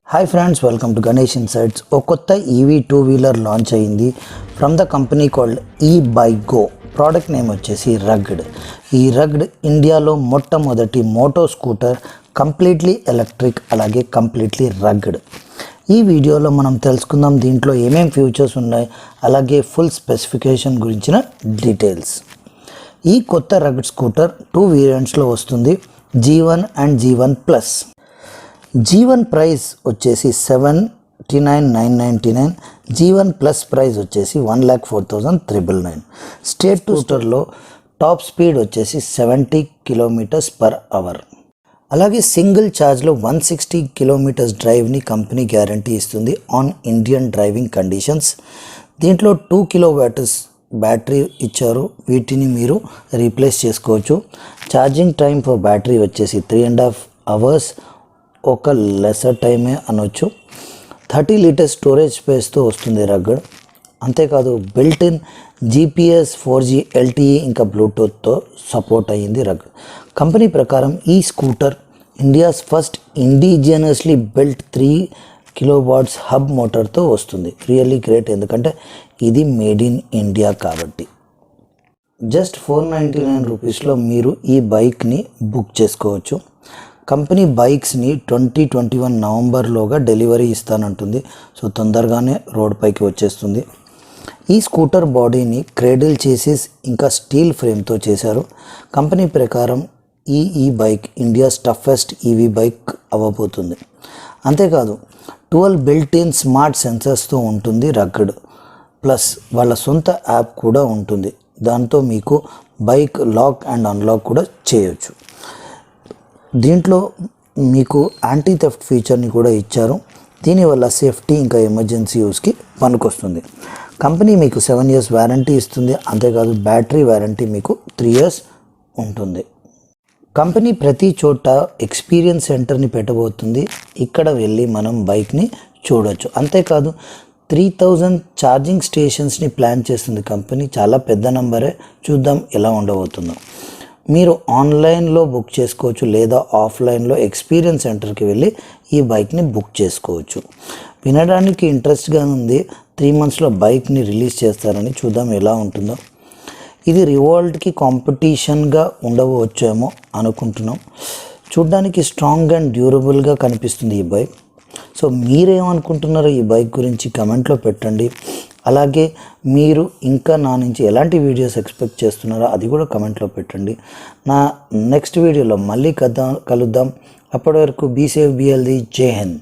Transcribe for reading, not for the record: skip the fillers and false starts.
Hi friends, welcome to Ganesh Insights. ఓ కొత్త EV two wheeler launch అయింది from the company called Ebikego. Product name వచ్చేసి rugged. ఈ rugged ఇండియాలో మొట్టమొదటి Moto scooter, completely electric, అలాగే completely rugged. ఈ వీడియోలో మనం తెలుసుకుందాం దీంట్లో ఏమేం ఫీచర్స్ ఉన్నాయి, అలాగే ఫుల్ స్పెసిఫికేషన్ గురించిన డీటెయిల్స్. ఈ కొత్త రగ్డ్ స్కూటర్ 2 వేరియంట్స్లో వస్తుంది, G1 and G1 plus. G1 price వచ్చేసి 79,999, G1 ప్లస్ ప్రైస్ వచ్చేసి 1,04,999. స్టేట్ టు స్టోర్లో టాప్ స్పీడ్ వచ్చేసి 70 km/h. అలాగే సింగిల్ ఛార్జ్లో 160 km డ్రైవ్ని కంపెనీ గ్యారంటీ ఇస్తుంది ఆన్ ఇండియన్ డ్రైవింగ్ కండిషన్స్. దీంట్లో 2 kW బ్యాటరీ ఇచ్చారు, వీటిని మీరు రీప్లేస్ చేసుకోవచ్చు. ఛార్జింగ్ టైం ఫర్ బ్యాటరీ వచ్చేసి 3.5 hours, ఒక లెసర్ టైమే అనొచ్చు. 30 లీటర్స్ స్టోరేజ్ స్పేస్తో వస్తుంది రగ్డ్. అంతేకాదు built in GPS, 4G, LTE ఇంకా బ్లూటూత్తో సపోర్ట్ అయ్యింది రగ్డ్. కంపెనీ ప్రకారం ఈ scooter India's first indigenously built 3 kW hub మోటార్తో వస్తుంది. రియల్లీ గ్రేట్, ఎందుకంటే ఇది మేడ్ ఇన్ ఇండియా కాబట్టి. జస్ట్ 499 రూపీస్లో మీరు ఈ బైక్ని బుక్ చేసుకోవచ్చు. కంపెనీ బైక్స్ని 2021 నవంబర్లోగా డెలివరీ ఇస్తానంటుంది, సో తొందరగానే రోడ్ పైకి వచ్చేస్తుంది. ఈ స్కూటర్ బాడీని క్రేడిల్ చేసేస్ ఇంకా స్టీల్ ఫ్రేమ్తో చేశారు. కంపెనీ ప్రకారం ఈ bike India's toughest EV bike అవ్వబోతుంది. అంతేకాదు 12 బిల్ట్ ఇన్ స్మార్ట్ సెన్సర్స్తో ఉంటుంది రగ్డ్. ప్లస్ వాళ్ళ సొంత యాప్ కూడా ఉంటుంది, దాంతో మీకు బైక్ లాక్ అండ్ అన్లాక్ కూడా చేయొచ్చు. దీంట్లో మీకు యాంటీ థెఫ్ట్ ఫీచర్ని కూడా ఇచ్చారు, దీనివల్ల సేఫ్టీ ఇంకా ఎమర్జెన్సీ యూస్కి పనికొస్తుంది. కంపెనీ మీకు 7 years వారంటీ ఇస్తుంది. అంతేకాదు బ్యాటరీ వారంటీ మీకు 3 years ఉంటుంది. కంపెనీ ప్రతి చోట ఎక్స్పీరియన్స్ సెంటర్ని పెట్టబోతుంది, ఇక్కడ వెళ్ళి మనం బైక్ని చూడవచ్చు. అంతేకాదు 3000 ఛార్జింగ్ స్టేషన్స్ని ప్లాన్ చేస్తుంది కంపెనీ. చాలా పెద్ద నంబరే, చూద్దాం ఎలా ఉండబోతుందో. మీరు ఆన్లైన్లో బుక్ చేసుకోవచ్చు లేదా ఆఫ్లైన్లో ఎక్స్పీరియన్స్ సెంటర్కి వెళ్ళి ఈ బైక్ని బుక్ చేసుకోవచ్చు. వినడానికి ఇంట్రెస్ట్గా ఉంది. 3 monthsలో బైక్ని రిలీజ్ చేస్తారని, చూద్దాం ఎలా ఉంటుందో. ఇది రివాల్ట్కి కాంపిటీషన్గా ఉండవచ్చేమో అనుకుంటున్నాం. చూడ్డానికి స్ట్రాంగ్ అండ్ డ్యూరబుల్గా కనిపిస్తుంది ఈ బైక్. సో మీరేమనుకుంటున్నారో ఈ బైక్ గురించి కమెంట్లో పెట్టండి. అలాగే మీరు ఇంకా నా నుంచి ఎలాంటి వీడియోస్ ఎక్స్పెక్ట్ చేస్తున్నారో అది కూడా కమెంట్లో పెట్టండి. నా నెక్స్ట్ వీడియోలో మళ్ళీ కలుద్దాం. అప్పటి వరకు బీ సేఫ్, బీ హెల్దీ. జై హింద్.